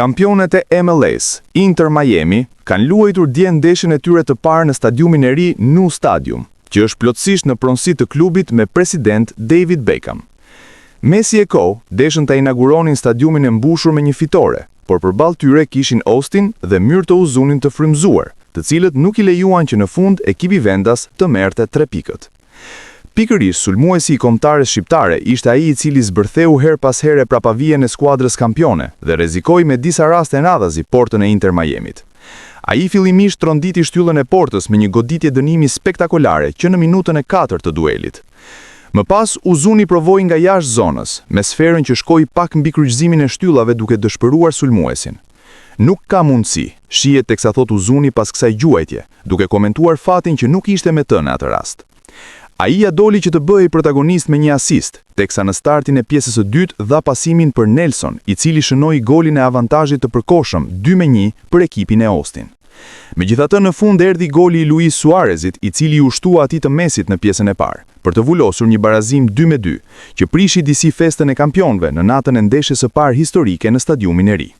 Kampionet e MLS, Inter Miami, kanë luajtur dje ndeshjen e tyre të parë në stadiumin e ri Nu Stadium, që është plotësisht në pronësi të klubit me president David Beckham. Messi e Co deshën ta inauguronin stadiumin e mbushur me një fitore, por përballë tyre kishin Austin dhe Myrto Uzunin të frymëzuar, të cilët nuk i lejuan që në fund ekipi vendas të merrte 3 pikët. Pikërisht, sulmuesi i kombëtares shqiptare ishte ai i cili zbërtheu her pas here prapavijen e skuadrës kampione dhe rrezikoi me disa raste radhazi portën e Inter Miamit. Ai fillimisht tronditi shtyllën e portës me një goditje dënimi spektakolare që në minutën e 4 të duelit. Më pas, Uzuni provoi nga jashtë zonës, me sferën që shkoi pak mbi kryqëzimin e shtyllave duke dëshpëruar sulmuesin. Nuk ka mundësi, shihet teksa thot Uzuni pas kësaj gjuajtje, duke komentuar fatin që nuk ishte me të në atë rast. Ai ja doli që të bëhej protagonist me një asist, teksa në startin e pjesës së dytë dha pasimin për Nelson, i cili shënoi golin e avantazhit të përkohshëm 2-1 për ekipin e Austin. Megjithatë, në fund erdhi goli i Luis Suarezit, i cili u shtua atij të Messit në pjesën e parë, për të vulosur një barazim 2-2, që prishi disi festën e kampionëve në natën e ndeshjes së parë historike në stadiumin e ri.